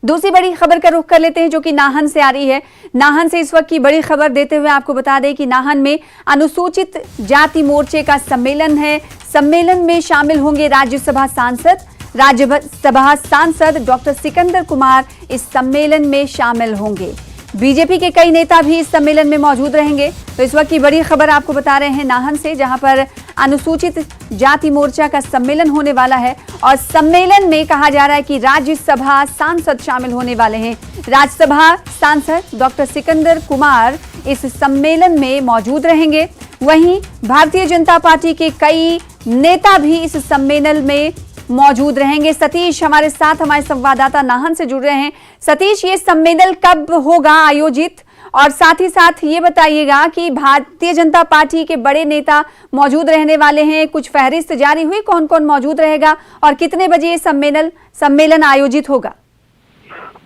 दूसरी बड़ी खबर का रुख कर लेते हैं जो कि नाहन से आ रही है। नाहन से इस वक्त की बड़ी खबर देते हुए आपको बता दें कि नाहन में अनुसूचित जाति मोर्चे का सम्मेलन है। सम्मेलन में शामिल होंगे राज्यसभा सांसद डॉक्टर सिकंदर कुमार इस सम्मेलन में शामिल होंगे। बीजेपी के कई नेता भी इस सम्मेलन में मौजूद रहेंगे। तो इस वक्त की बड़ी खबर आपको बता रहे हैं नाहन से, जहां पर अनुसूचित जाति मोर्चा का सम्मेलन होने वाला है और सम्मेलन में कहा जा रहा है कि राज्यसभा सांसद शामिल होने वाले हैं। राज्यसभा सांसद डॉक्टर सिकंदर कुमार इस सम्मेलन में मौजूद रहेंगे। वहीं भारतीय जनता पार्टी के कई नेता भी इस सम्मेलन में मौजूद रहेंगे। सतीश हमारे साथ, हमारे संवाददाता नाहन से जुड़ रहे हैं। सतीश, ये सम्मेलन कब होगा आयोजित, और साथ ही साथ ये बताइएगा कि भारतीय जनता पार्टी के बड़े नेता मौजूद रहने वाले हैं, कुछ फहरिस्त जारी हुई कौन कौन मौजूद रहेगा और कितने बजे ये सम्मेलन आयोजित होगा?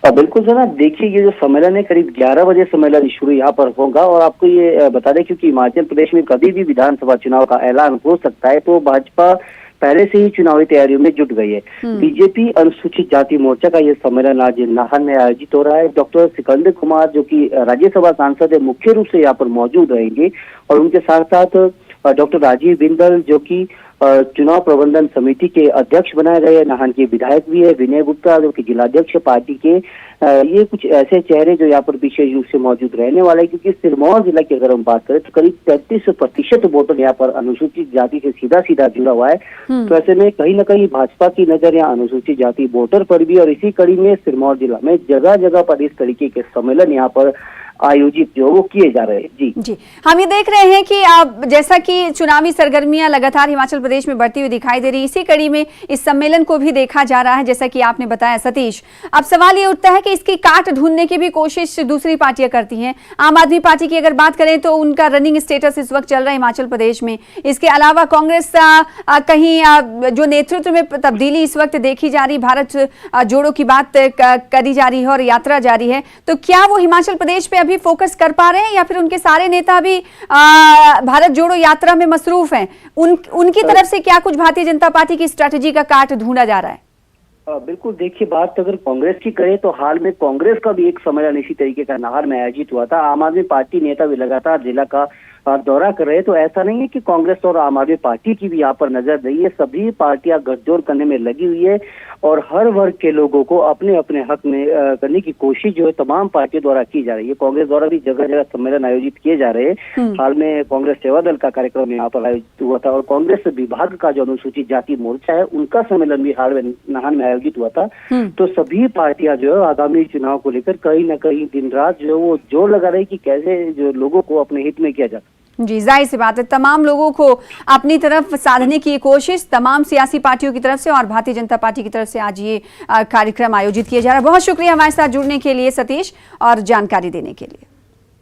बिल्कुल जनाब, देखिए ये जो सम्मेलन है करीब 11 बजे सम्मेलन शुरू यहाँ पर होगा। और आपको ये बता दें क्योंकि हिमाचल प्रदेश में कभी भी विधानसभा चुनाव का ऐलान हो सकता है, तो भाजपा पहले से ही चुनावी तैयारियों में जुट गई है। बीजेपी अनुसूचित जाति मोर्चा का यह सम्मेलन आज नाहन में आयोजित हो रहा है। डॉक्टर सिकंदर कुमार जो कि राज्यसभा सांसद है, मुख्य रूप से यहाँ पर मौजूद रहेंगे और उनके साथ साथ डॉक्टर राजीव बिंदल जो कि चुनाव प्रबंधन समिति के अध्यक्ष बनाए गए हैं, नाहन के विधायक भी है, विनय गुप्ता जो कि जिलाध्यक्ष पार्टी के, ये कुछ ऐसे चेहरे जो यहाँ पर विशेष रूप से मौजूद रहने वाले हैं। क्योंकि सिरमौर जिला की अगर हम बात करें तो करीब 33% वोटर यहाँ पर अनुसूचित जाति से सीधा जुड़ा हुआ है। तो ऐसे में कहीं ना कहीं भाजपा की नजर यहाँ अनुसूचित जाति वोटर पर भी, और इसी कड़ी में सिरमौर जिला में जगह जगह पर इस तरीके के सम्मेलन यहाँ पर आयोजित जो वो किए जा रहे हैं। जी हम ये देख रहे हैं कि अब जैसा कि चुनावी सरगर्मियां लगातार हिमाचल प्रदेश में बढ़ती हुई दिखाई दे रही, इसी कड़ी में इस सम्मेलन को भी देखा जा रहा है जैसा कि आपने बताया सतीश। अब सवाल ये उठता है कि इसकी काट ढूंढने की भी कोशिश दूसरी पार्टियां करती हैं। आम आदमी पार्टी की अगर बात करें तो उनका रनिंग स्टेटस इस वक्त चल रहा है हिमाचल प्रदेश में। इसके अलावा कांग्रेस कहीं जो नेतृत्व में तब्दीली इस वक्त देखी जा रही, भारत जोड़ो की बात करी जा रही है और यात्रा जारी है, तो क्या वो हिमाचल प्रदेश पे भी फोकस कर पा रहे हैं या फिर उनके सारे नेता भी भारत जोड़ो यात्रा में मसरूफ हैं? उनकी तरफ से क्या कुछ भारतीय जनता पार्टी की स्ट्रैटेजी का काट ढूंढा जा रहा है? बिल्कुल, देखिए बात अगर कांग्रेस की करें तो हाल में कांग्रेस का भी एक सम्मेलन इसी तरीके का नाहन में आयोजित हुआ था। आम आदमी पार्टी नेता भी लगातार जिला का दौरा कर रहे हैं। तो ऐसा नहीं है कि कांग्रेस और आम आदमी पार्टी की भी यहाँ पर नजर रही है। सभी पार्टियां गठजोड़ करने में लगी हुई है और हर वर्ग के लोगों को अपने अपने हक में करने की कोशिश जो है तमाम पार्टियों द्वारा की जा रही है। कांग्रेस द्वारा भी जगह जगह सम्मेलन आयोजित किए जा रहे हैं। हाल में कांग्रेस सेवा दल का कार्यक्रम यहाँ पर आयोजित हुआ था और कांग्रेस विभाग का जो अनुसूचित जाति मोर्चा है उनका सम्मेलन भी हाल में नाहन में आयोजित हुआ था। तो सभी पार्टियां जो है आगामी चुनाव को लेकर कहीं ना कहीं दिन रात जो है वो जोर लगा रही कि कैसे जो लोगों को अपने हित में किया जाता। जी, जाहिर सी बात है, तमाम लोगों को अपनी तरफ साधने की कोशिश तमाम सियासी पार्टियों की तरफ से और भारतीय जनता पार्टी की तरफ से आज ये कार्यक्रम आयोजित किया जा रहा है। बहुत शुक्रिया हमारे साथ जुड़ने के लिए सतीश और जानकारी देने के लिए।